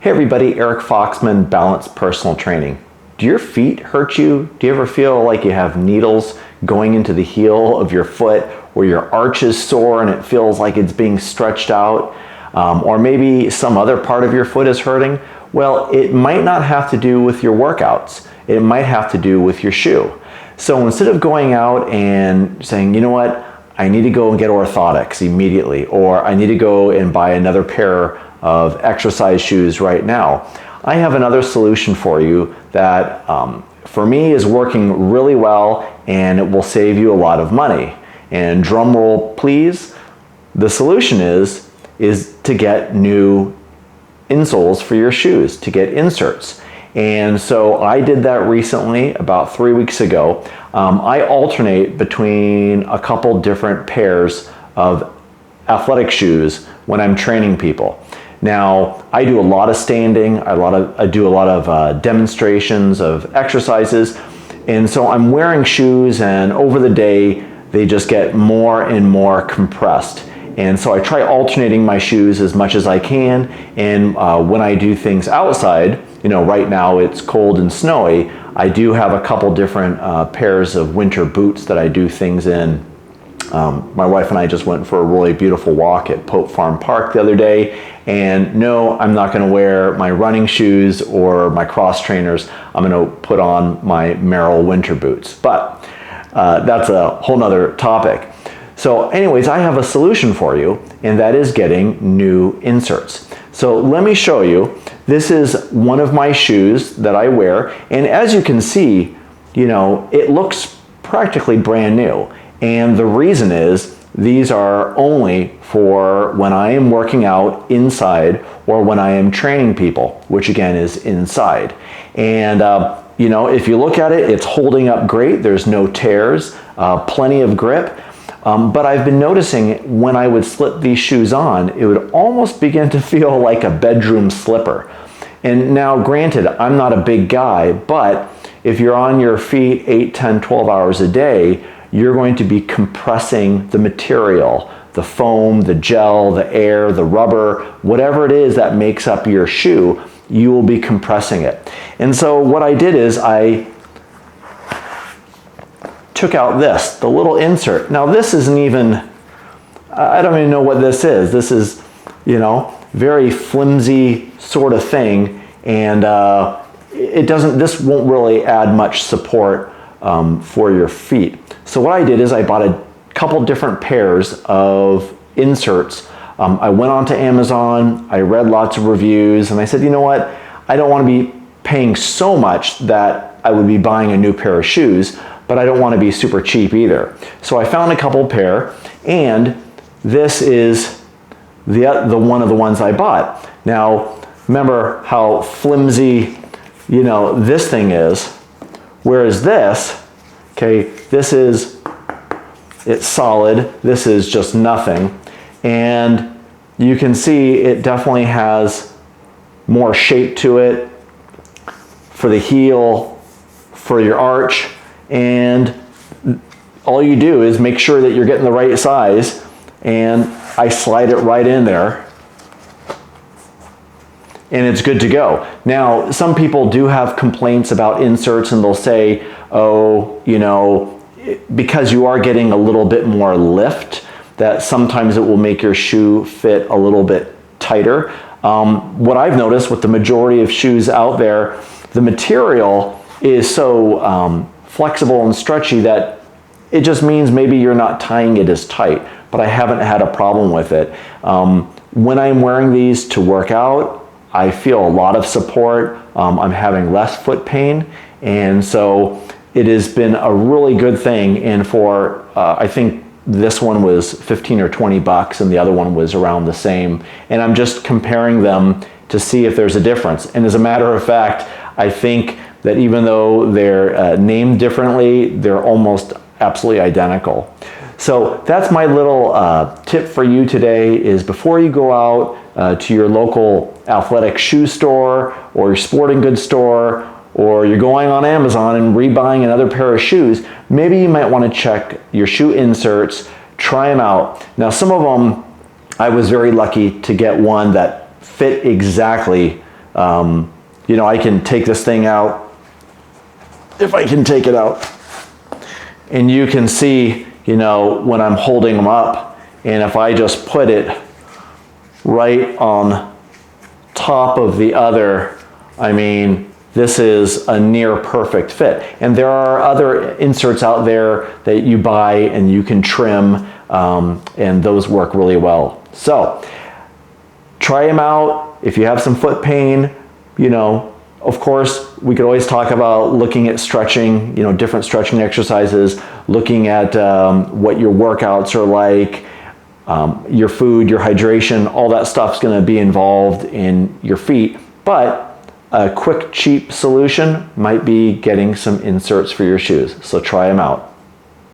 Hey everybody, Eric Foxman, Balanced Personal Training. Do your feet hurt you? Do you ever feel like you have needles going into the heel of your foot, or your arch is sore and it feels like it's being stretched out? Or maybe some other part of your foot is hurting? Well, it might not have to do with your workouts. It might have to do with your shoe. So instead of going out and saying, you know what, I need to go and get orthotics immediately, or I need to go and buy another pair of exercise shoes right now, I have another solution for you that for me is working really well, and it will save you a lot of money. And drum roll please, the solution is to get new insoles for your shoes, to get inserts. And so I did that recently, about 3 weeks ago. I alternate between a couple different pairs of athletic shoes when I'm training people. Now, I do a lot of standing, I do a lot of demonstrations of exercises, and so I'm wearing shoes, and over the day they just get more and more compressed. And so I try alternating my shoes as much as I can, and when I do things outside, you know, right now it's cold and snowy, I do have a couple different pairs of winter boots that I do things in. My wife and I just went for a really beautiful walk at Pope Farm Park the other day, and no, I'm not going to wear my running shoes or my cross trainers. I'm going to put on my Merrell winter boots, but that's a whole nother topic. So anyways, I have a solution for you, and that is getting new inserts. So let me show you. This is one of my shoes that I wear, and as you can see, you know, it looks practically brand new. And the reason is these are only for when I am working out inside or when I am training people, which again is inside. And you know, if you look at it, it's holding up great. There's no tears, plenty of grip. But I've been noticing when I would slip these shoes on, it would almost begin to feel like a bedroom slipper. And now granted, I'm not a big guy, but if you're on your feet 8, 10, 12 hours a day, you're going to be compressing the material, the foam, the gel, the air, the rubber, whatever it is that makes up your shoe, you will be compressing it. And so what I did is I took out this, the little insert. Now this isn't even, I don't even know what this is. This is, you know, very flimsy sort of thing, and this won't really add much support for your feet. So what I did is I bought a couple different pairs of inserts. I went onto Amazon, I read lots of reviews, and I said, you know what, I don't want to be paying so much that I would be buying a new pair of shoes, but I don't want to be super cheap either. So I found a couple pair, and this is the one of the ones I bought. Now, remember how flimsy, you know, this thing is, whereas this, okay, it's solid, this is just nothing. And you can see it definitely has more shape to it for the heel, for your arch, and all you do is make sure that you're getting the right size, and I slide it right in there, and it's good to go. Now, some people do have complaints about inserts, and they'll say, oh, you know, because you are getting a little bit more lift, that sometimes it will make your shoe fit a little bit tighter. What I've noticed with the majority of shoes out there, the material is so flexible and stretchy that it just means maybe you're not tying it as tight, but I haven't had a problem with it. When I'm wearing these to work out, I feel a lot of support. I'm having less foot pain, and so it has been a really good thing. And for, I think this one was 15 or 20 bucks and the other one was around the same. And I'm just comparing them to see if there's a difference. And as a matter of fact, I think that even though they're named differently, they're almost absolutely identical. So that's my little tip for you today, is before you go out to your local athletic shoe store or your sporting goods store, or you're going on Amazon and rebuying another pair of shoes, maybe you might want to check your shoe inserts, try them out. Now, some of them, I was very lucky to get one that fit exactly You know, I can take this thing out, if I can take it out, and you can see, you know, when I'm holding them up, and if I just put it right on top of the other, I mean, this is a near perfect fit. And there are other inserts out there that you buy and you can trim, and those work really well. So try them out. If you have some foot pain, you know, of course, we could always talk about looking at stretching, you know, different stretching exercises, looking at what your workouts are like, your food, your hydration, all that stuff's going to be involved in your feet. But a quick, cheap solution might be getting some inserts for your shoes. So try them out.